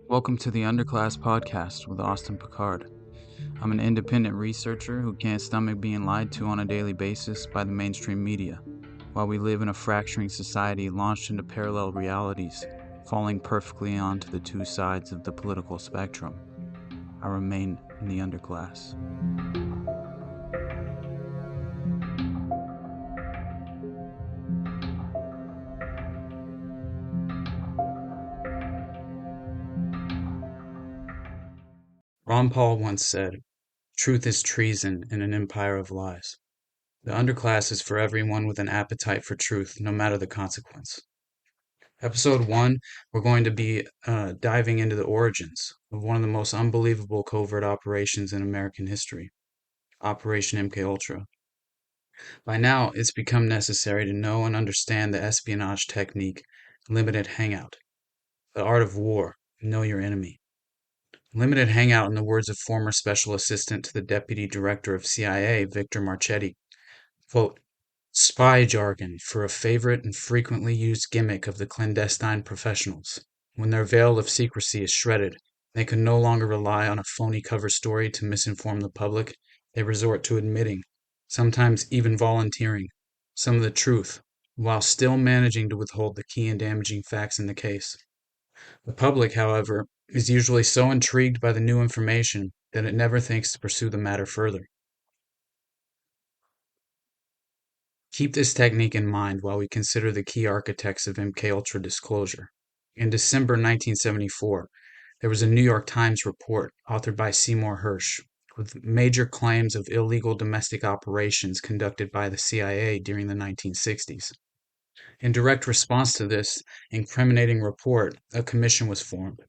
Welcome to the Underclass Podcast with Austin Picard. I'm an independent researcher who can't stomach being lied to on a daily basis by the mainstream media. While we live in a fracturing society launched into parallel realities, falling perfectly onto the two sides of the political spectrum, I remain in the underclass. Ron Paul once said, "Truth is treason in an empire of lies." The underclass is for everyone with an appetite for truth, no matter the consequence. Episode 1, we're going to be diving into the origins of one of the most unbelievable covert operations in American history, Operation MKUltra. By now, it's become necessary to know and understand the espionage technique, limited hangout, the art of war, know your enemy. Limited hangout, in the words of former special assistant to the deputy director of CIA, Victor Marchetti, quote, spy jargon for a favorite and frequently used gimmick of the clandestine professionals. When their veil of secrecy is shredded, they can no longer rely on a phony cover story to misinform the public. They resort to admitting, sometimes even volunteering, some of the truth, while still managing to withhold the key and damaging facts in the case. The public, however, is usually so intrigued by the new information that it never thinks to pursue the matter further. Keep this technique in mind while we consider the key architects of MKUltra disclosure. In December 1974, there was a New York Times report authored by Seymour Hersh with major claims of illegal domestic operations conducted by the CIA during the 1960s. In direct response to this incriminating report, a commission was formed.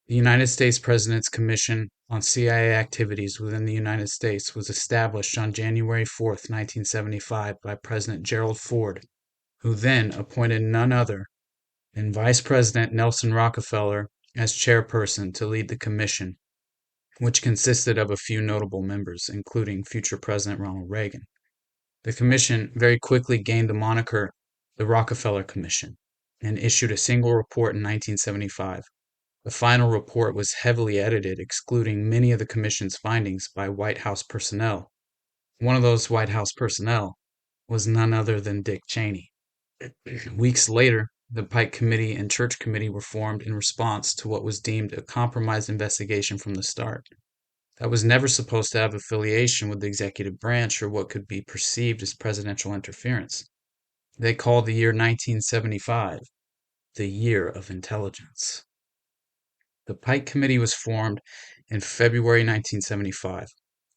The United States President's Commission on CIA Activities within the United States was established on January 4, 1975 by President Gerald Ford, who then appointed none other than Vice President Nelson Rockefeller as chairperson to lead the commission, which consisted of a few notable members, including future President Ronald Reagan. The commission very quickly gained the moniker the Rockefeller Commission and issued a single report in 1975. The final report was heavily edited, excluding many of the Commission's findings by White House personnel. One of those White House personnel was none other than Dick Cheney. Weeks later, the Pike Committee and Church Committee were formed in response to what was deemed a compromised investigation from the start. That was never supposed to have affiliation with the executive branch or what could be perceived as presidential interference. They called the year 1975 the Year of Intelligence. The Pike Committee was formed in February 1975,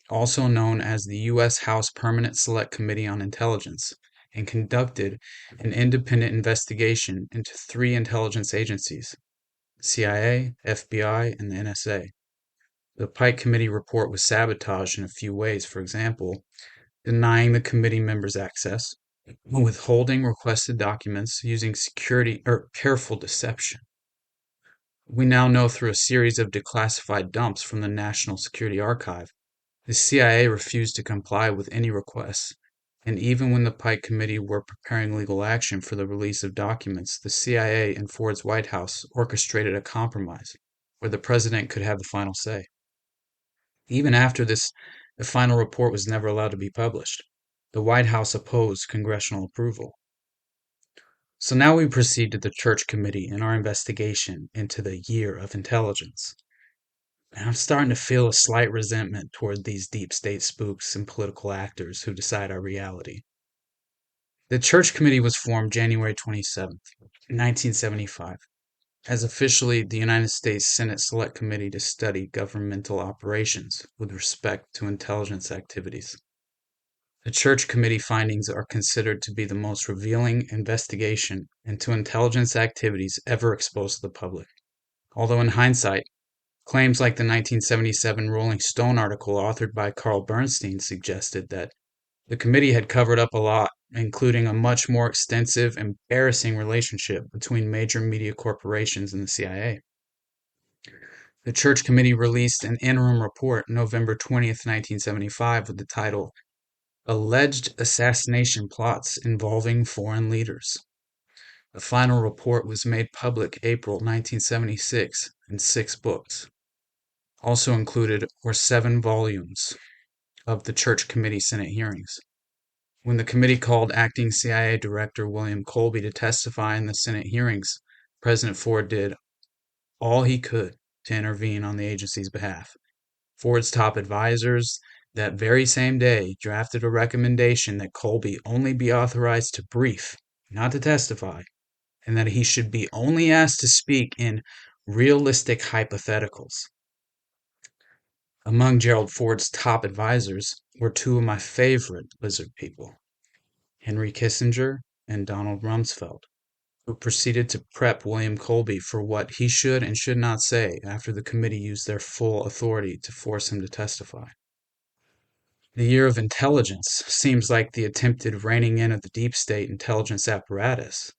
also known as the U.S. House Permanent Select Committee on Intelligence, and conducted an independent investigation into three intelligence agencies: CIA, FBI, and the NSA. The Pike Committee report was sabotaged in a few ways, for example, denying the committee members access, withholding requested documents using careful deception. We now know through a series of declassified dumps from the National Security Archive, the CIA refused to comply with any requests, and even when the Pike Committee were preparing legal action for the release of documents, the CIA and Ford's White House orchestrated a compromise where the president could have the final say. Even after this, the final report was never allowed to be published. The White House opposed congressional approval. So now we proceed to the Church Committee in our investigation into the Year of Intelligence. And I'm starting to feel a slight resentment toward these deep state spooks and political actors who decide our reality. The Church Committee was formed January 27th, 1975, as officially the United States Senate Select Committee to study governmental operations with respect to intelligence activities. The Church Committee findings are considered to be the most revealing investigation into intelligence activities ever exposed to the public. Although in hindsight, claims like the 1977 Rolling Stone article authored by Carl Bernstein suggested that the committee had covered up a lot, including a much more extensive, embarrassing relationship between major media corporations and the CIA. The Church Committee released an interim report November 20th, 1975 with the title Alleged Assassination Plots Involving Foreign Leaders. The final report was made public April 1976 in 6 books. Also included were 7 volumes of the Church Committee Senate hearings. When the committee called acting CIA Director William Colby to testify in the Senate hearings, President Ford did all he could to intervene on the agency's behalf. Ford's top advisors that very same day drafted a recommendation that Colby only be authorized to brief, not to testify, and that he should be only asked to speak in realistic hypotheticals. Among Gerald Ford's top advisors were 2 of my favorite lizard people, Henry Kissinger and Donald Rumsfeld, who proceeded to prep William Colby for what he should and should not say after the committee used their full authority to force him to testify. The year of intelligence seems like the attempted reining in of the deep state intelligence apparatus,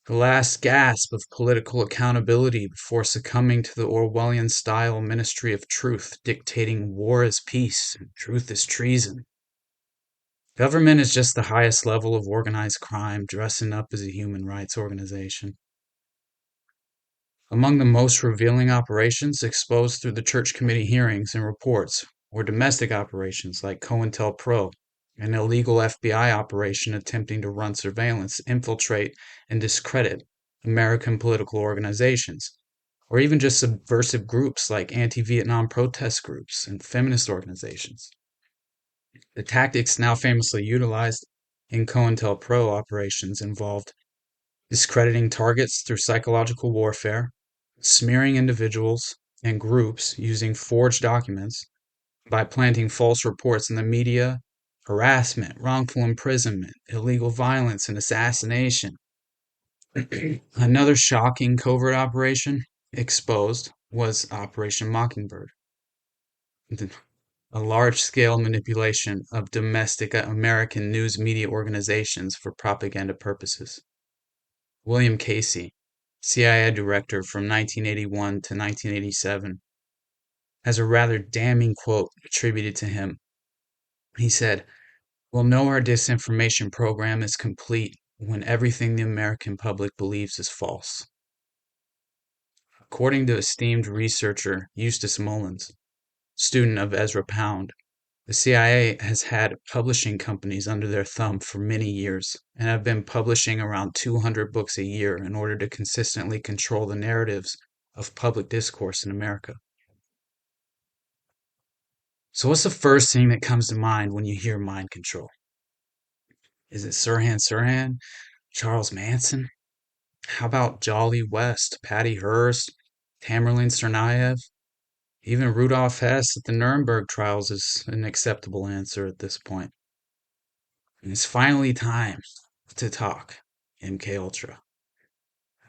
the last gasp of political accountability before succumbing to the Orwellian-style Ministry of Truth dictating war is peace and truth is treason. Government is just the highest level of organized crime dressing up as a human rights organization. Among the most revealing operations exposed through the Church Committee hearings and reports were domestic operations like COINTELPRO, an illegal FBI operation attempting to run surveillance, infiltrate, and discredit American political organizations, or even just subversive groups like anti-Vietnam protest groups and feminist organizations. The tactics now famously utilized in COINTELPRO operations involved discrediting targets through psychological warfare, smearing individuals and groups using forged documents, by planting false reports in the media, harassment, wrongful imprisonment, illegal violence, and assassination. Another shocking covert operation exposed was Operation Mockingbird, a large-scale manipulation of domestic American news media organizations for propaganda purposes. William Casey, CIA director from 1981 to 1987, has a rather damning quote attributed to him. He said, "We'll know our disinformation program is complete when everything the American public believes is false." According to esteemed researcher Eustace Mullins, student of Ezra Pound, the CIA has had publishing companies under their thumb for many years and have been publishing around 200 books a year in order to consistently control the narratives of public discourse in America. So what's the first thing that comes to mind when you hear mind control? Is it Sirhan Sirhan? Charles Manson? How about Jolly West, Patty Hearst, Tamerlan Tsarnaev? Even Rudolf Hess at the Nuremberg trials is an acceptable answer at this point. And it's finally time to talk MKUltra.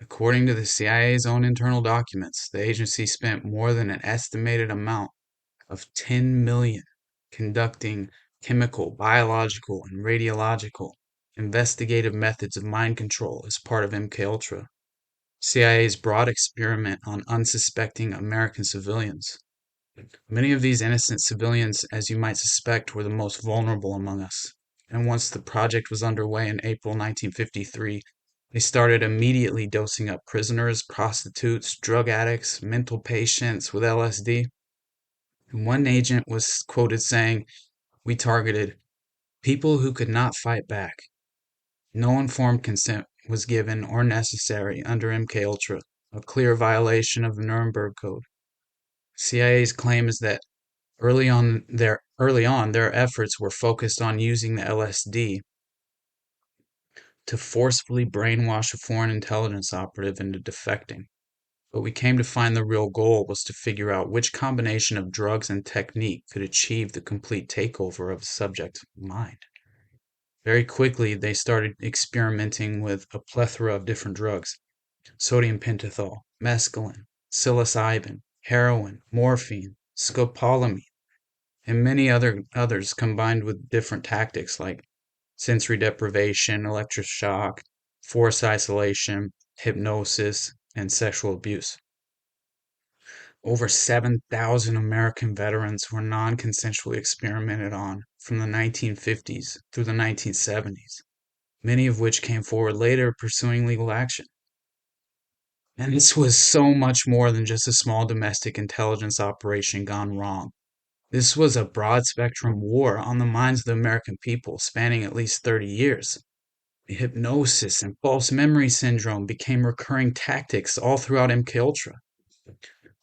According to the CIA's own internal documents, the agency spent more than an estimated amount of $10 million conducting chemical, biological, and radiological investigative methods of mind control as part of MKUltra, CIA's broad experiment on unsuspecting American civilians. Many of these innocent civilians, as you might suspect, were the most vulnerable among us. And once the project was underway in April 1953, they started immediately dosing up prisoners, prostitutes, drug addicts, mental patients with LSD. And one agent was quoted saying, "We targeted people who could not fight back. No informed consent was given or necessary under MKUltra, a clear violation of the Nuremberg Code." CIA's claim is that early on their efforts were focused on using the LSD to forcefully brainwash a foreign intelligence operative into defecting. But we came to find the real goal was to figure out which combination of drugs and technique could achieve the complete takeover of a subject's mind. Very quickly, they started experimenting with a plethora of different drugs: sodium pentothal, mescaline, psilocybin, heroin, morphine, scopolamine, and many others combined with different tactics like sensory deprivation, electroshock, forced isolation, hypnosis, and sexual abuse. Over 7,000 American veterans were non-consensually experimented on from the 1950s through the 1970s, many of which came forward later pursuing legal action. And this was so much more than just a small domestic intelligence operation gone wrong. This was a broad spectrum war on the minds of the American people spanning at least 30 years. Hypnosis and false memory syndrome became recurring tactics all throughout MKUltra.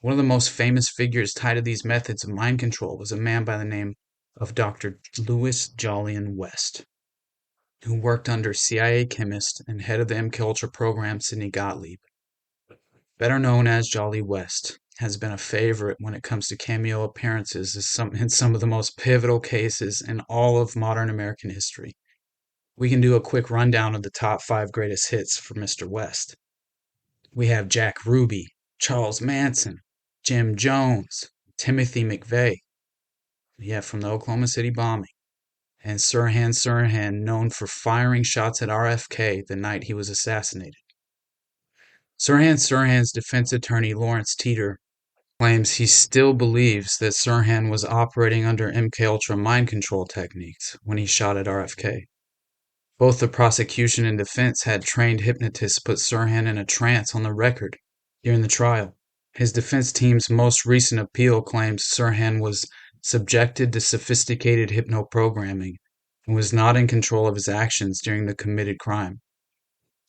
One of the most famous figures tied to these methods of mind control was a man by the name of Dr. Louis Jolyon West, who worked under CIA chemist and head of the MKUltra program Sidney Gottlieb. Better known as Jolly West, has been a favorite when it comes to cameo appearances in some of the most pivotal cases in all of modern American history. We can do a quick rundown of the top 5 greatest hits for Mr. West. We have Jack Ruby, Charles Manson, Jim Jones, Timothy McVeigh, from the Oklahoma City bombing, and Sirhan Sirhan, known for firing shots at RFK the night he was assassinated. Sirhan Sirhan's defense attorney Lawrence Teeter claims he still believes that Sirhan was operating under MKUltra mind control techniques when he shot at RFK. Both the prosecution and defense had trained hypnotists put Sirhan in a trance on the record during the trial. His defense team's most recent appeal claims Sirhan was subjected to sophisticated hypnoprogramming and was not in control of his actions during the committed crime.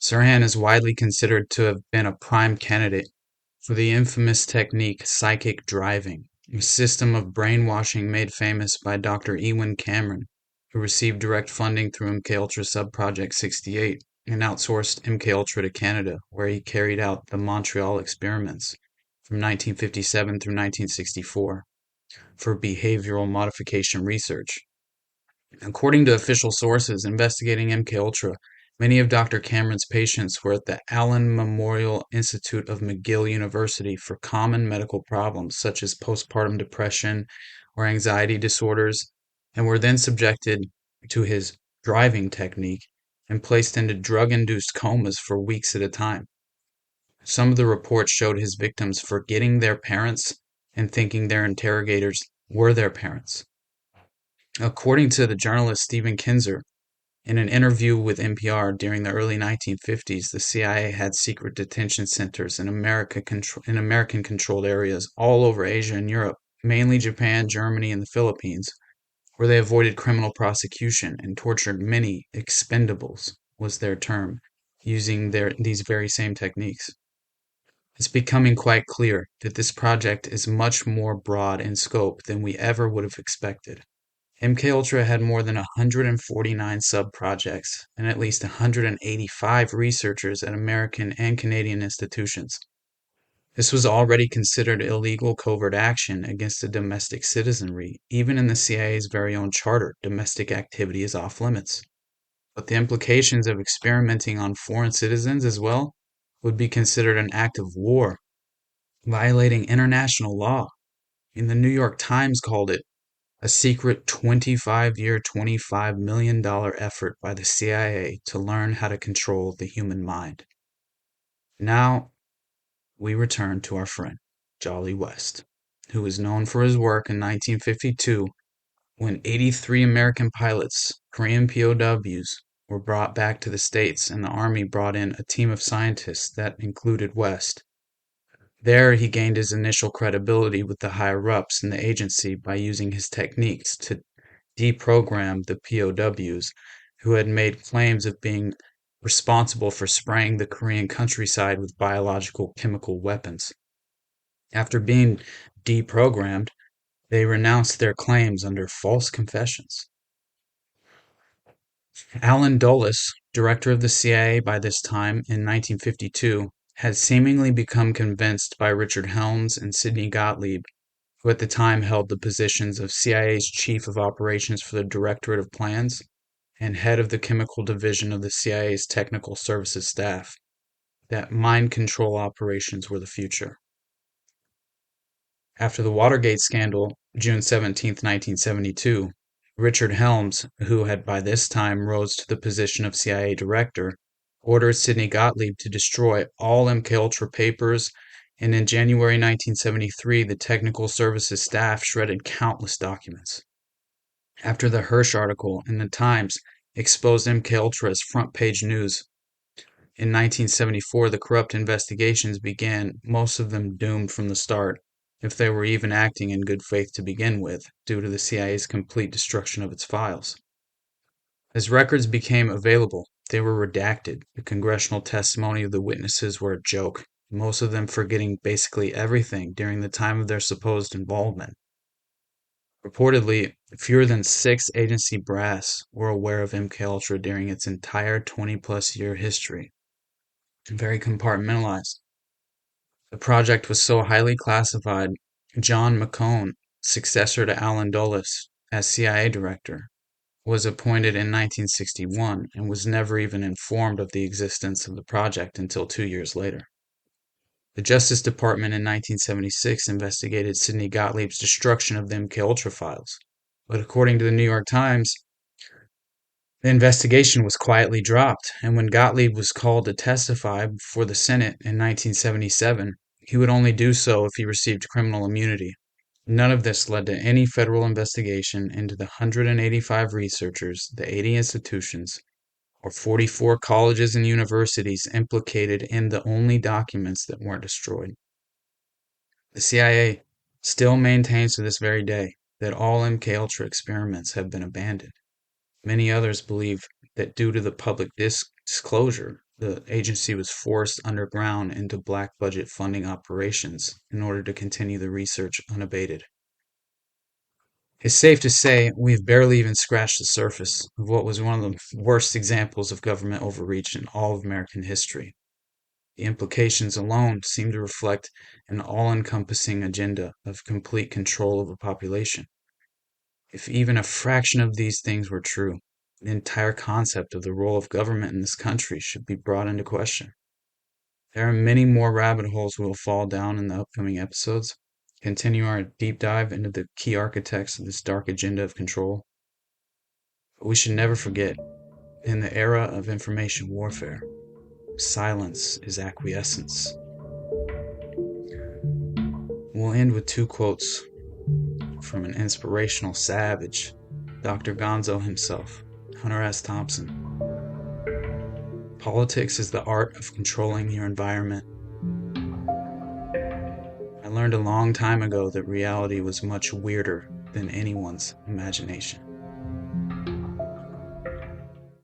Sirhan is widely considered to have been a prime candidate for the infamous technique psychic driving, a system of brainwashing made famous by Dr. Ewen Cameron, who received direct funding through MKUltra Subproject 68 and outsourced MKUltra to Canada, where he carried out the Montreal experiments from 1957 through 1964 for behavioral modification research. According to official sources investigating MKUltra, many of Dr. Cameron's patients were at the Allen Memorial Institute of McGill University for common medical problems such as postpartum depression or anxiety disorders, and were then subjected to his driving technique and placed into drug-induced comas for weeks at a time. Some of the reports showed his victims forgetting their parents and thinking their interrogators were their parents. According to the journalist Stephen Kinzer, in an interview with NPR during the early 1950s, the CIA had secret detention centers in American-controlled areas all over Asia and Europe, mainly Japan, Germany, and the Philippines, where they avoided criminal prosecution and tortured many expendables, was their term, using these very same techniques. It's becoming quite clear that this project is much more broad in scope than we ever would have expected. MKUltra had more than 149 sub-projects and at least 185 researchers at American and Canadian institutions. This was already considered illegal covert action against the domestic citizenry. Even in the CIA's very own charter, domestic activity is off limits. But the implications of experimenting on foreign citizens as well would be considered an act of war, violating international law. And the New York Times called it a secret 25-year, $25 million effort by the CIA to learn how to control the human mind. Now, we return to our friend, Jolly West, who is known for his work in 1952 when 83 American pilots, Korean POWs, were brought back to the States and the Army brought in a team of scientists that included West. There, he gained his initial credibility with the higher-ups in the agency by using his techniques to deprogram the POWs who had made claims of being responsible for spraying the Korean countryside with biological chemical weapons. After being deprogrammed, they renounced their claims under false confessions. Allen Dulles, director of the CIA by this time in 1952, had seemingly become convinced by Richard Helms and Sidney Gottlieb, who at the time held the positions of CIA's Chief of Operations for the Directorate of Plans and head of the Chemical Division of the CIA's Technical Services Staff, that mind control operations were the future. After the Watergate scandal, June 17, 1972, Richard Helms, who had by this time rose to the position of CIA director, ordered Sidney Gottlieb to destroy all MKUltra papers And in January 1973, the technical services staff shredded countless documents. After the Hirsch article in the Times exposed MKUltra as front-page news, in 1974 the corrupt investigations began, most of them doomed from the start, if they were even acting in good faith to begin with, due to the CIA's complete destruction of its files. As records became available, they were redacted. The congressional testimony of the witnesses were a joke, most of them forgetting basically everything during the time of their supposed involvement. Reportedly, fewer than 6 agency brass were aware of MKUltra during its entire 20-plus year history. Very compartmentalized. The project was so highly classified, John McCone, successor to Allen Dulles as CIA director, was appointed in 1961 and was never even informed of the existence of the project until 2 years later. The Justice Department in 1976 investigated Sidney Gottlieb's destruction of the MKUltra files, but according to the New York Times, the investigation was quietly dropped, and when Gottlieb was called to testify before the Senate in 1977, he would only do so if he received criminal immunity. None of this led to any federal investigation into the 185 researchers, the 80 institutions, or 44 colleges and universities implicated in the only documents that weren't destroyed. The CIA still maintains to this very day that all MKUltra experiments have been abandoned. Many others believe that due to the public disclosure, the agency was forced underground into black budget funding operations in order to continue the research unabated. It's safe to say we've barely even scratched the surface of what was one of the worst examples of government overreach in all of American history. The implications alone seem to reflect an all-encompassing agenda of complete control of a population. If even a fraction of these things were true, the entire concept of the role of government in this country should be brought into question. There are many more rabbit holes we will fall down in the upcoming episodes, continue our deep dive into the key architects of this dark agenda of control. But we should never forget, in the era of information warfare, silence is acquiescence. We'll end with 2 quotes from an inspirational savage, Dr. Gonzo himself, Hunter S. Thompson. Politics is the art of controlling your environment. I learned a long time ago that reality was much weirder than anyone's imagination.